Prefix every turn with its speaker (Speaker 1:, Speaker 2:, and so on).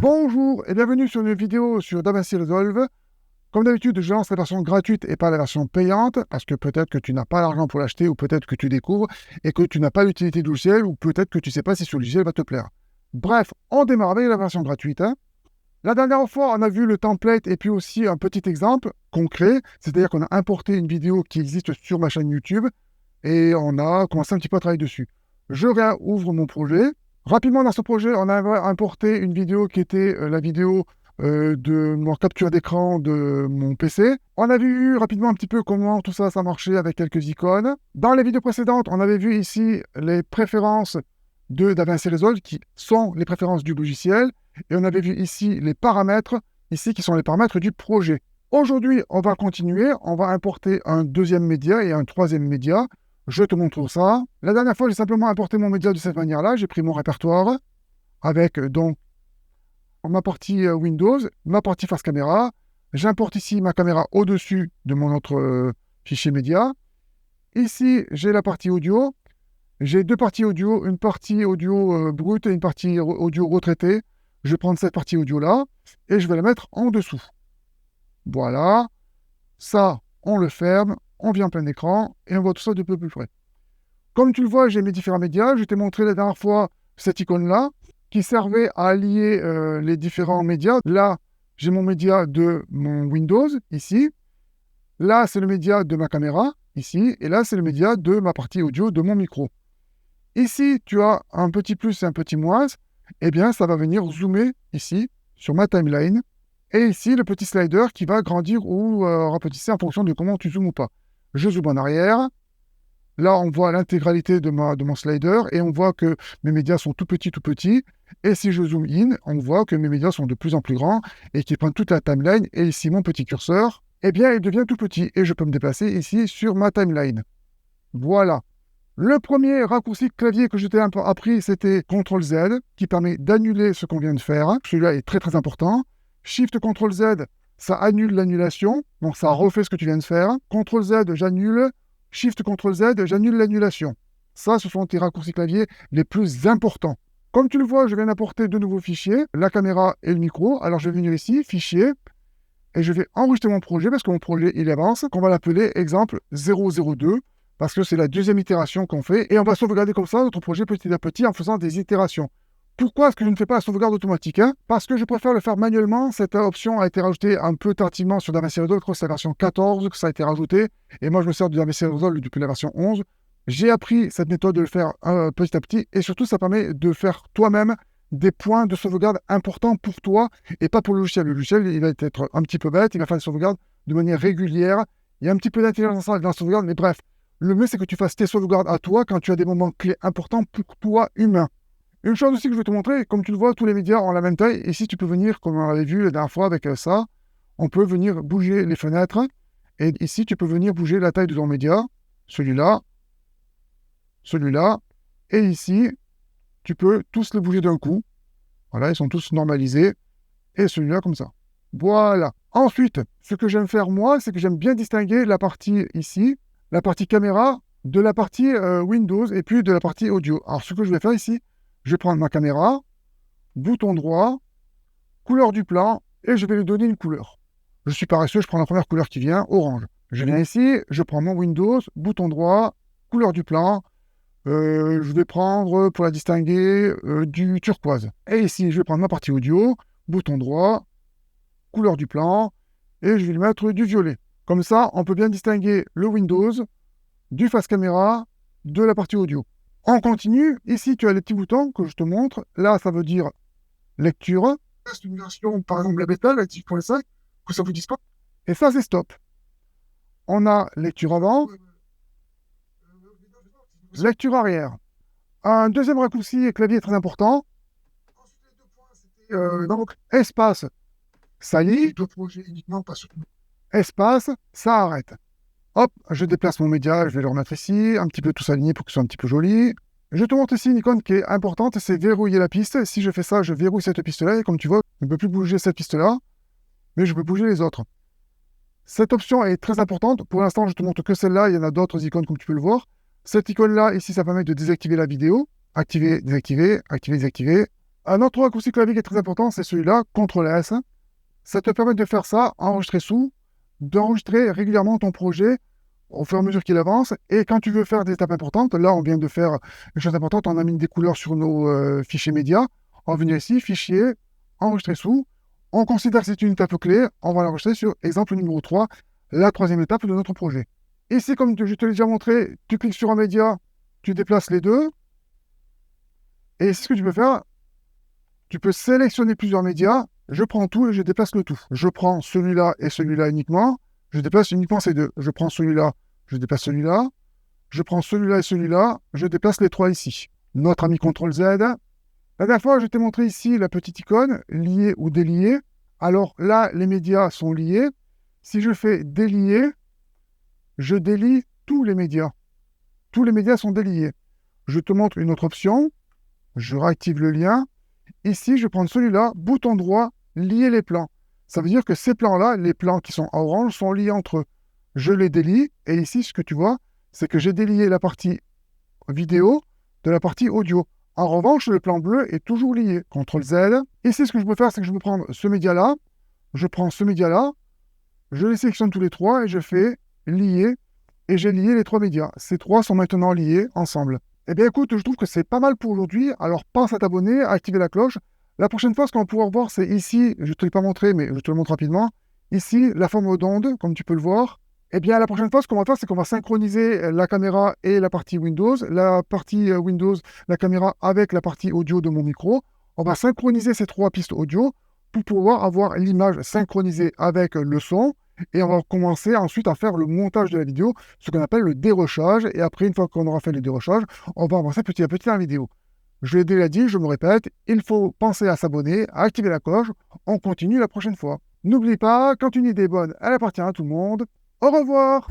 Speaker 1: Bonjour et bienvenue sur une vidéo sur DaVinci Resolve. Comme d'habitude, je lance la version gratuite et pas la version payante parce que peut-être que tu n'as pas l'argent pour l'acheter ou peut-être que tu découvres et que tu n'as pas l'utilité du logiciel ou peut-être que tu ne sais pas si ce logiciel va te plaire. Bref, on démarre avec la version gratuite. La dernière fois, on a vu le template et puis aussi un petit exemple concret, c'est-à-dire qu'on a importé une vidéo qui existe sur ma chaîne YouTube et on a commencé un petit peu à travailler dessus. Je réouvre mon projet. Rapidement, dans ce projet, on a importé une vidéo qui était la vidéo de mon capture d'écran de mon PC. On a vu rapidement un petit peu comment tout ça, ça marchait avec quelques icônes. Dans les vidéos précédentes, on avait vu ici les préférences de DaVinci Resolve qui sont les préférences du logiciel. Et on avait vu ici les paramètres, ici qui sont les paramètres du projet. Aujourd'hui, on va continuer. On va importer un deuxième média et un troisième média. Je te montre ça. La dernière fois, j'ai simplement importé mon média de cette manière-là. J'ai pris mon répertoire avec donc ma partie Windows, ma partie face caméra. J'importe ici ma caméra au-dessus de mon autre fichier média. Ici, j'ai la partie audio. J'ai deux parties audio, une partie audio brute et une partie audio retraitée. Je vais prendre cette partie audio-là et je vais la mettre en dessous. Voilà. Ça, on le ferme. On vient en plein écran et on voit tout ça de peu plus près. Comme tu le vois, j'ai mes différents médias. Je t'ai montré la dernière fois cette icône-là qui servait à allier les différents médias. Là, j'ai mon média de mon Windows, ici. Là, c'est le média de ma caméra, ici. Et là, c'est le média de ma partie audio de mon micro. Ici, tu as un petit plus et un petit moins. Eh bien, ça va venir zoomer ici, sur ma timeline. Et ici, le petit slider qui va grandir ou rapetisser en fonction de comment tu zoomes ou pas. Je zoome en arrière. Là, on voit l'intégralité de mon slider et on voit que mes médias sont tout petits. Et si je zoome in, on voit que mes médias sont de plus en plus grands et qu'ils prennent toute la timeline. Et ici, mon petit curseur, eh bien, il devient tout petit. Et je peux me déplacer ici sur ma timeline. Voilà. Le premier raccourci clavier que je t'ai appris, c'était CTRL-Z, qui permet d'annuler ce qu'on vient de faire. Celui-là est très très important. Shift-CTRL-Z, ça annule l'annulation, donc ça refait ce que tu viens de faire. CTRL-Z, j'annule. Shift-CTRL-Z, j'annule l'annulation. Ça, ce sont tes raccourcis clavier les plus importants. Comme tu le vois, je viens d'apporter deux nouveaux fichiers, la caméra et le micro. Alors je vais venir ici, fichier, et je vais enregistrer mon projet, parce que mon projet, il avance, qu'on va l'appeler exemple 002, parce que c'est la deuxième itération qu'on fait, et on va sauvegarder comme ça notre projet petit à petit en faisant des itérations. Pourquoi est-ce que je ne fais pas la sauvegarde automatique Parce que je préfère le faire manuellement. Cette option a été rajoutée un peu tardivement sur DaVinci Resolve. Je crois que c'est la version 14 que ça a été rajouté. Et moi, je me sers de DaVinci Resolve depuis la version 11. J'ai appris cette méthode de le faire petit à petit. Et surtout, ça permet de faire toi-même des points de sauvegarde importants pour toi et pas pour le logiciel. Le logiciel, il va être un petit peu bête. Il va faire des sauvegardes de manière régulière. Il y a un petit peu d'intelligence dans la sauvegarde. Mais bref, le mieux, c'est que tu fasses tes sauvegardes à toi quand tu as des moments clés importants pour toi, humain. Une chose aussi que je vais te montrer, comme tu le vois, tous les médias ont la même taille. Ici, tu peux venir, comme on l'avait vu la dernière fois avec ça, on peut venir bouger les fenêtres. Et ici, tu peux venir bouger la taille de ton média. Celui-là, celui-là. Et ici, tu peux tous les bouger d'un coup. Voilà, ils sont tous normalisés. Et celui-là, comme ça. Voilà. Ensuite, ce que j'aime faire, moi, c'est que j'aime bien distinguer la partie ici, la partie caméra, de la partie Windows et puis de la partie audio. Alors, ce que je vais faire ici, je vais prendre ma caméra, bouton droit, couleur du plan, et je vais lui donner une couleur. Je suis paresseux, je prends la première couleur qui vient, orange. Je viens ici, je prends mon Windows, bouton droit, couleur du plan. Je vais prendre, pour la distinguer, du turquoise. Et ici, je vais prendre ma partie audio, bouton droit, couleur du plan, et je vais lui mettre du violet. Comme ça, on peut bien distinguer le Windows du face caméra de la partie audio. On continue. Ici, tu as les petits boutons que je te montre. Là, ça veut dire lecture. C'est une version, par exemple, la bêta, la 10.5, que ça vous dise pas. Et ça, c'est stop. On a lecture avant, lecture arrière. Un deuxième raccourci et clavier très important. Donc, espace, ça lit. Espace, ça arrête. Hop, je déplace mon média, je vais le remettre ici, un petit peu tout aligné pour que ce soit un petit peu joli. Je te montre ici une icône qui est importante, c'est verrouiller la piste. Si je fais ça, je verrouille cette piste-là, et comme tu vois, je ne peux plus bouger cette piste-là, mais je peux bouger les autres. Cette option est très importante. Pour l'instant, je te montre que celle-là, il y en a d'autres icônes comme tu peux le voir. Cette icône-là, ici, ça permet de désactiver la vidéo. Activer, désactiver, activer, désactiver. Un autre raccourci clavier qui est très important, c'est celui-là, CTRL-S. Ça te permet de faire ça, enregistrer sous, d'enregistrer régulièrement ton projet au fur et à mesure qu'il avance. Et quand tu veux faire des étapes importantes, là, on vient de faire une chose importante, on a mis des couleurs sur nos fichiers médias. On va venir ici, fichier, enregistrer sous. On considère que c'est une étape clé. On va l'enregistrer sur exemple numéro 3, la troisième étape de notre projet. Ici, comme je te l'ai déjà montré, tu cliques sur un média, tu déplaces les deux. Et c'est ce que tu peux faire. Tu peux sélectionner plusieurs médias. Je prends tout et je déplace le tout. Je prends celui-là et celui-là uniquement. Je déplace uniquement ces deux. Je prends celui-là, je déplace celui-là. Je prends celui-là et celui-là. Je déplace les trois ici. Notre ami CTRL-Z. La dernière fois, je t'ai montré ici la petite icône, lier ou délier. Alors là, les médias sont liés. Si je fais délier, je délie tous les médias. Tous les médias sont déliés. Je te montre une autre option. Je réactive le lien. Ici, je vais prendre celui-là, bouton droit, lier les plans. Ça veut dire que ces plans-là, les plans qui sont en orange, sont liés entre eux. Je les délie, et ici, ce que tu vois, c'est que j'ai délié la partie vidéo de la partie audio. En revanche, le plan bleu est toujours lié. CTRL-Z. Ici, ce que je peux faire, c'est que je peux prendre ce média-là, je prends ce média-là, je les sélectionne tous les trois, et je fais lier, et j'ai lié les trois médias. Ces trois sont maintenant liés ensemble. Eh bien écoute, je trouve que c'est pas mal pour aujourd'hui, alors pense à t'abonner, à activer la cloche. La prochaine fois, ce qu'on va pouvoir voir, c'est ici, je ne te l'ai pas montré, mais je te le montre rapidement. Ici, la forme d'onde, comme tu peux le voir. Eh bien, la prochaine fois, ce qu'on va faire, c'est qu'on va synchroniser la caméra et la partie Windows. La partie Windows, la caméra avec la partie audio de mon micro. On va synchroniser ces trois pistes audio pour pouvoir avoir l'image synchronisée avec le son. Et on va commencer ensuite à faire le montage de la vidéo, ce qu'on appelle le dérochage. Et après, une fois qu'on aura fait le dérochage, on va avancer petit à petit dans la vidéo. Je l'ai déjà dit, je me répète, il faut penser à s'abonner, à activer la cloche. On continue la prochaine fois. N'oublie pas, quand une idée est bonne, elle appartient à tout le monde. Au revoir!